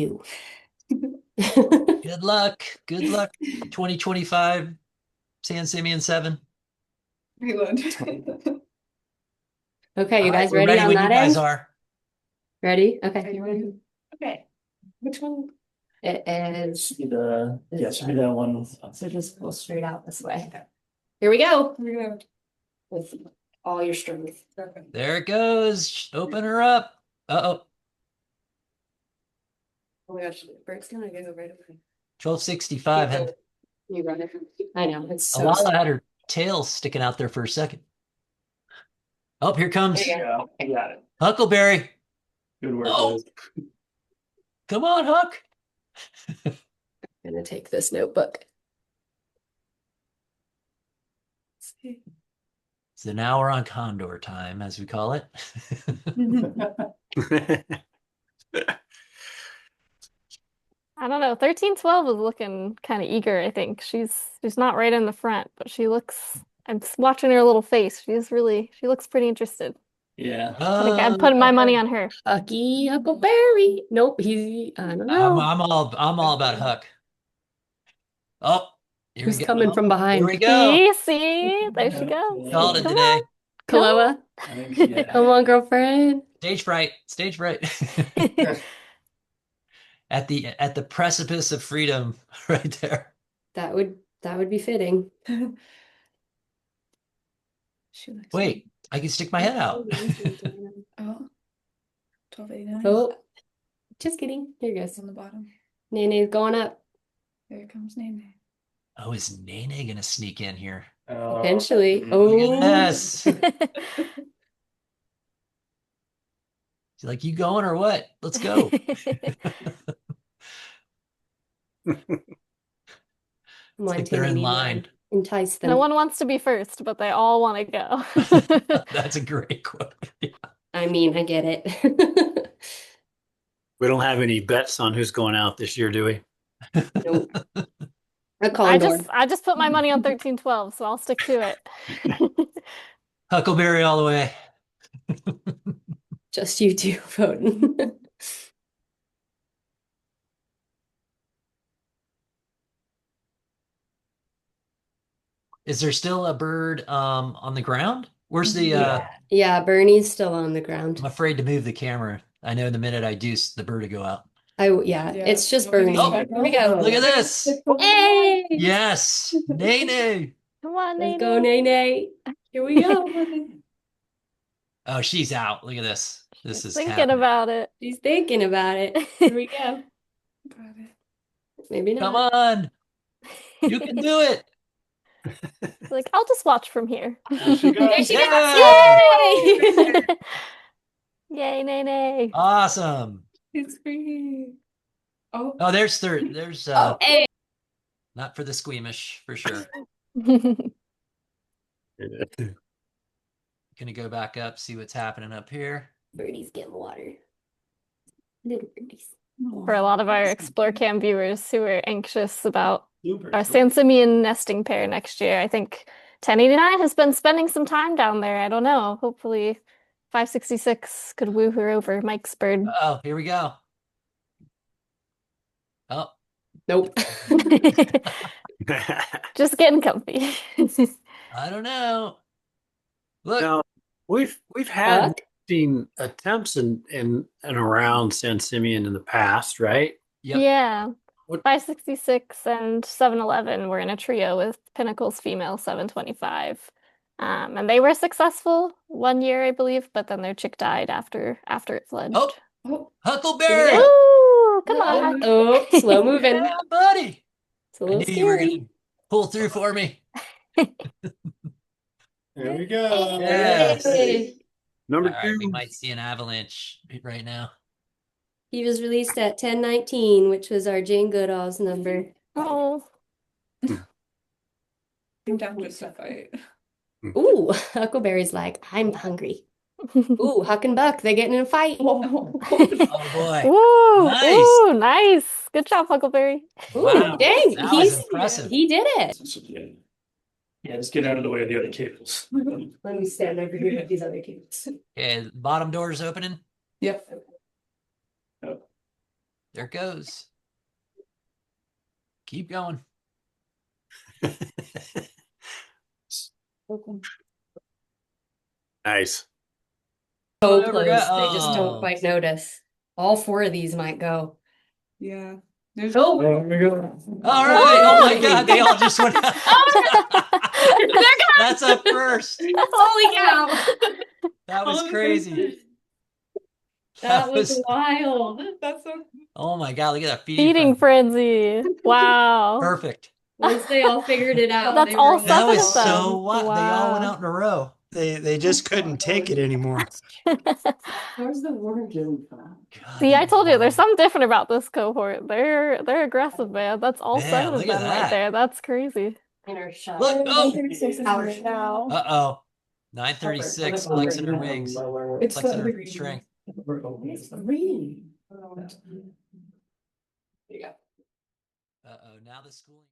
you. Good luck. Good luck. 2025 San Simeon 7. Reload. Okay, you All right, guys we're ready ready on when you that guys end? are. Ready? Are Okay. you ready? Okay. Which one? It is. Should be that one. So just go straight out this way. Here we go. Reload. With all your strength. Perfect. There it goes. Open her up. Uh-oh. Oh my gosh, Bert's gonna go right away. 1265 had You run it. I know, it's so Alala had her tail sticking out there for a second. Oh, here comes There you go. Yeah, you got it. Huckleberry. Good work, Oh, Liz. come on, Huck. I'm gonna take this notebook. So now we're on Condor time, as we call it. I don't know. 1312 is looking kind of eager, I think. She's not right in the front, but she looks I'm watching her little face. She looks pretty interested. Yeah. I'm putting my money on her. Huckleberry. Nope, I don't know. I'm all about Huck. Oh, here we Who's go. coming from behind? Here we go. See, there she goes. Called it Come today. on. Kaloa. I think, yeah. Come on, girlfriend. Stage fright. Stage fright. At the precipice of freedom, right there. That would be fitting. She looks Wait, I can stick my head out. Oh. 1289. Oh, just kidding. Here goes. On the bottom. Nene's going up. There comes Nene. Oh, is Nene gonna sneak in here? Eventually. Look at Oh, this. She's like, you going or what? Let's go. come on, Think they're in Timmy, line. entice them. No one wants to be first, but they all want to go. That's a great quote. I mean, I get it. We don't have any bets on who's going out this year, do we? Nope. A condor. I just put my money on 1312, so I'll stick to it. Huckleberry all the way. Just you two voting. Is there still a bird on the ground? Where's the Yeah, Bernie's still on the ground. I'm afraid to move the camera. I know the minute I do, the bird will go out. Yeah, it's just Bernie. Oh, Here we go. Look at this. Hey! Yes. Nene. Come on, Let's Nene. go, Nene. Here we go. Oh, she's out. Look at this. This is Thinking happening. about it. She's thinking about it. Here we go. Got it. Maybe not. Come on. You can do it. Like, I'll just watch from here. There she goes. There she Yeah. goes. Yay! Yay, Nene. Awesome. It's free. Oh. Oh, there's Oh, hey. not for the squeamish for sure. Gonna go back up, see what's happening up here. Birdie's getting water. Little birdies. For a lot of our Explore Cam viewers who are anxious about Super. our San Simeon nesting pair next year, I think 1089 has been spending some time down there. I don't know. Hopefully 566 could woo her over, Mike's bird. Oh, here we go. Oh, Nope. Just getting comfy. I don't know. Look, Now, we've had Huck? seen attempts in and around San Simeon in the past, right? yep. Yeah. What- 566 and 711 were in a trio with Pinnacle's female 725. And they were successful one year, I believe, but then their chick died after it fledged. Oh, Oh. Huckleberry. Ooh, come on. Oh, slow moving. Yeah, buddy. It's a I little knew you were scary. gonna pull through for me. There we go. Yes. Hey. Number All right, we two. might see an avalanche right now. He was released at 1019, which was our Jane Goodall's number. Oh, I'm down just to fight. Ooh, Huckleberry's like, I'm hungry. Ooh, Huck and Buck, they getting in a fight. Oh boy. ooh, Nice. ooh, nice. Good job, Huckleberry. Ooh, Wow, dang, that was impressive. he did it. Yeah, just get out of the way of the other cables. Let me stand over here with these other kids. Okay, bottom door is opening. Yep. There There it goes. Keep going. Nice. So Never close. got- They just don't oh. quite notice. All 4 of these might go. Yeah. There's Oh, There we go. All right. Oh my God. They all just went out. they're That's a first. holy cow! That was crazy. That was wild. that's so Oh my God. Look at that feeding Feeding frenzy. frenzy. Wow. Perfect. Once they all figured it out, That's they all were That seven was of them. so what? They all went Wow. out in a row. They just couldn't take it anymore. Where's the water getting from? God, See, I that told you was there's something different about this cohort. They're aggressive, man. That's all Man, 7 of look at them right that. there. That's crazy. Inner shut. Look, oh. 36 is Ouch. right now. Uh-oh. 936 flexing her wings. It's Flexing the her green. strength. It's green. Uh-oh. Now the schooling.